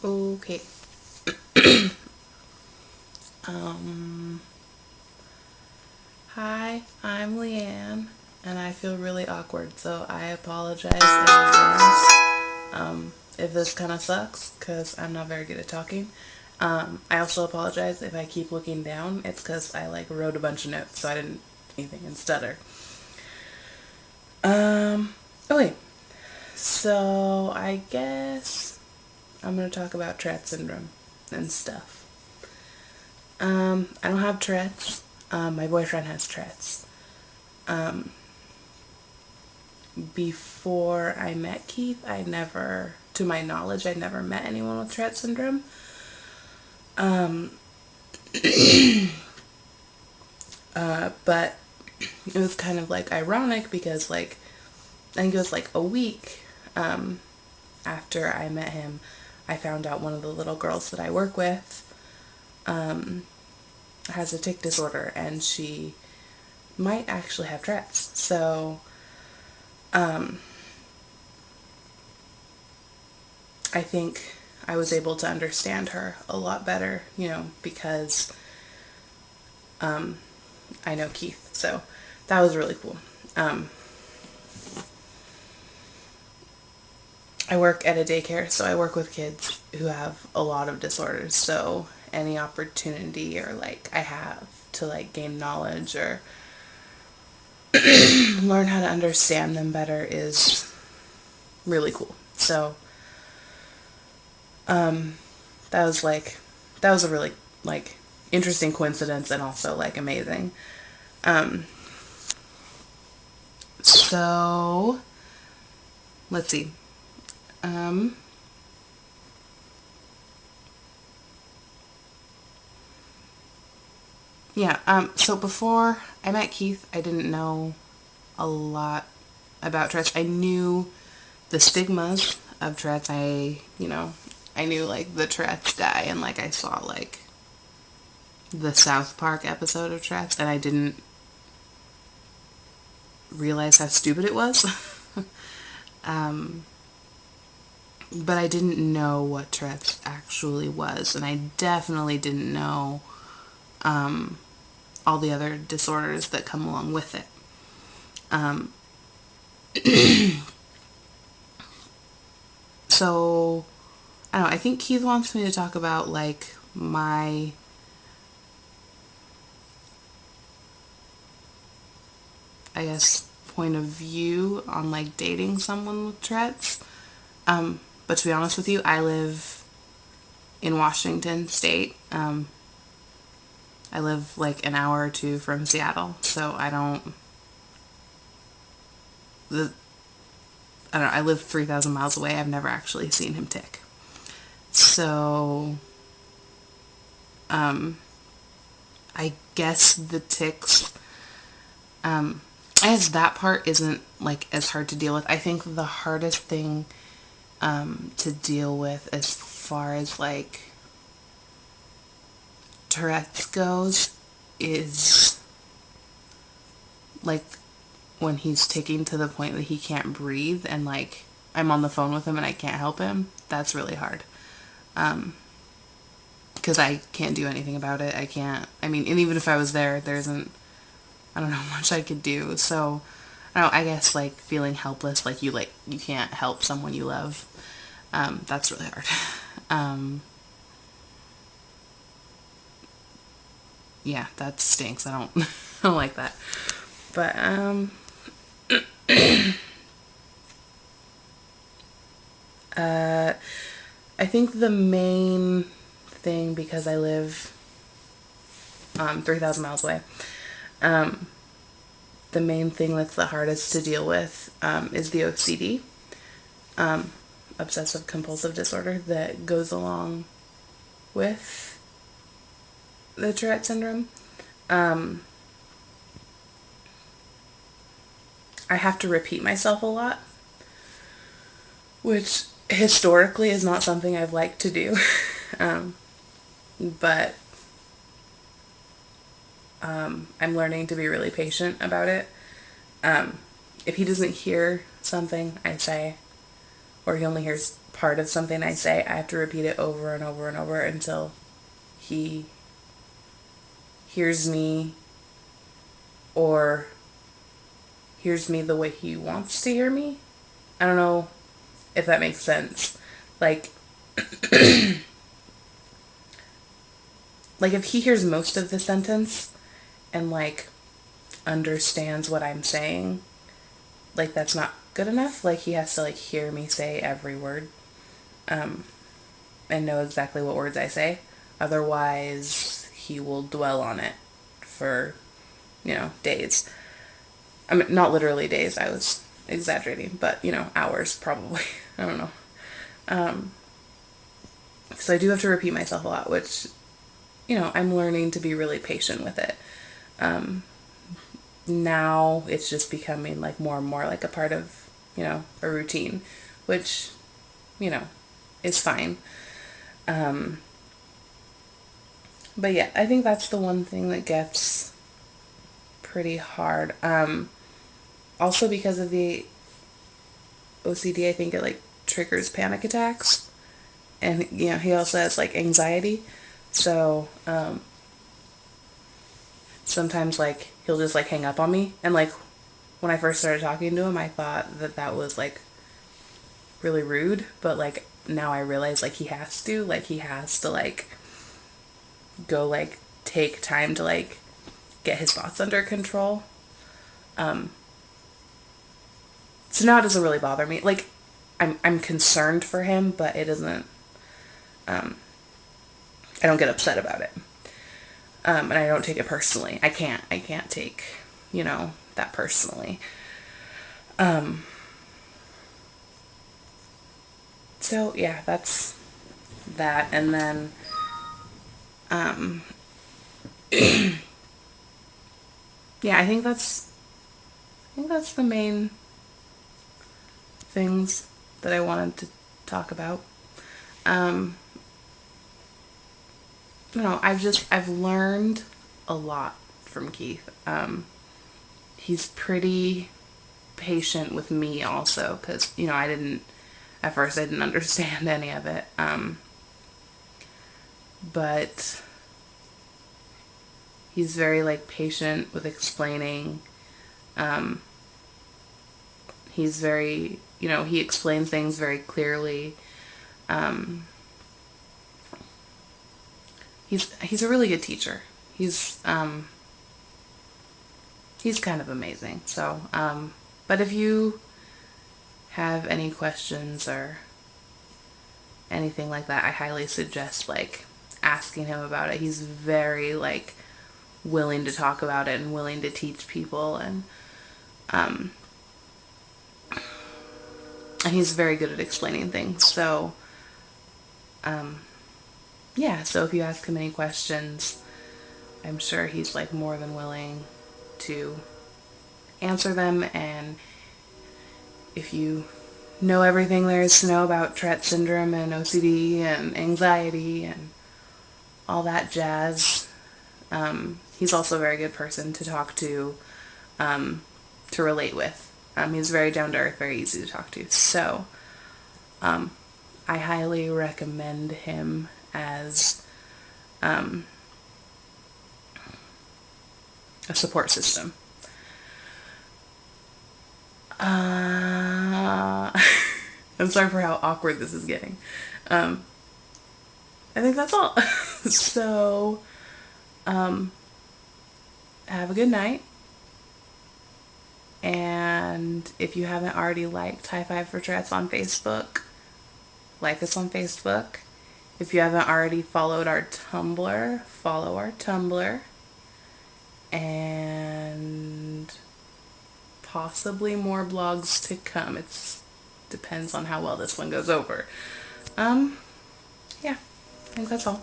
Okay. Um, Hi, I'm Leanne, and I feel really awkward, so I apologize in advance if this kind of sucks, because I'm not very good at talking. I also apologize if I keep looking down. It's because I wrote a bunch of notes, so I didn't anything and stutter. Okay, so I guess I'm gonna talk about Tourette syndrome and stuff. I don't have Tourette's. My boyfriend has Tourette's. Before I met Keith, to my knowledge, I never met anyone with Tourette syndrome. But it was kind of ironic because I think it was a week after I met him, I found out one of the little girls that I work with has a tic disorder, and she might actually have Tourette's. So I think I was able to understand her a lot better, because I know Keith. So that was really cool. I work at a daycare, so I work with kids who have a lot of disorders. So any opportunity or I have to gain knowledge or learn how to understand them better is really cool. So that was that was a really interesting coincidence, and also amazing. Um, so let's see. Um, yeah. So before I met Keith, I didn't know a lot about Tourette's. I knew the stigmas of Tourette's. I knew the Tourette's guy, and I saw the South Park episode of Tourette's, and I didn't realize how stupid it was. But I didn't know what Tourette's actually was, and I definitely didn't know all the other disorders that come along with it. So I don't know. I think Keith wants me to talk about my I guess point of view on dating someone with Tourette's. But to be honest with you, I live in Washington State. I live an hour or two from Seattle, so I don't. The I don't know. I live 3,000 miles away. I've never actually seen him tick. So, I guess the ticks. Um, I guess that part isn't as hard to deal with. I think the hardest thing to deal with as far as Tourette's goes is like when he's ticking to the point that he can't breathe, and I'm on the phone with him and I can't help him. That's really hard. Because I can't do anything about it. I can't. I mean, and even if I was there, there isn't. I don't know much I could do. So, I don't know. I guess feeling helpless, you can't help someone you love. That's really hard. Um, yeah, that stinks. I don't. I don't like that. But I think the main thing, because I live 3,000 miles away, the main thing that's the hardest to deal with is the OCD, obsessive compulsive disorder, that goes along with the Tourette syndrome. I have to repeat myself a lot, which historically is not something I've liked to do. um, but I'm learning to be really patient about it. If he doesn't hear something I say, or he only hears part of something I say, I have to repeat it over and over and over until he hears me, or hears me the way he wants to hear me. I don't know if that makes sense. Like, like if he hears most of the sentence and like understands what I'm saying, like that's not good enough. Like he has to like hear me say every word, um, and know exactly what words I say. Otherwise, he will dwell on it for, days. I mean, not literally days. I was exaggerating, but hours probably. I don't know. Um, so I do have to repeat myself a lot, which I'm learning to be really patient with it. Um, Now it's just becoming like more and more like a part of a routine, which you know is fine. Um, but yeah, I think that's the one thing that gets pretty hard. Also because of the OCD, I think it like triggers panic attacks, and he also has like anxiety. So sometimes like he'll just like hang up on me, and like when I first started talking to him, I thought that that was like really rude, but like now I realize like he has to like go like take time to like get his thoughts under control. Um, so now it doesn't really bother me. Like I'm concerned for him, but it doesn't. Um, I don't get upset about it, and I don't take it personally. I can't take that personally. Um, so yeah, that's that, and then um, yeah, I think that's the main things that I wanted to talk about. Um, I've learned a lot from Keith. He's pretty patient with me also, because I didn't at first I didn't understand any of it. But he's very like patient with explaining. Um, he's very he explains things very clearly. Um, he's a really good teacher. He's um, he's kind of amazing. So, but if you have any questions or anything like that, I highly suggest like asking him about it. He's very like willing to talk about it and willing to teach people, um, and he's very good at explaining things. So, um, yeah. So if you ask him any questions, I'm sure he's like more than willing to answer them. And if you know everything there is to know about Tourette syndrome and OCD and anxiety and all that jazz, he's also a very good person to talk um, to relate with. He's very down to earth, very easy to talk to. So um, I highly recommend him as um, a support system. I'm sorry for how awkward this is getting. Um, I think that's all. So, um, have a good night. And if you haven't already liked High Five for Tourette's on Facebook, like us on Facebook. If you haven't already followed our Tumblr, follow our Tumblr. And possibly more blogs to come. It depends on how well this one goes over. Yeah, I think that's all.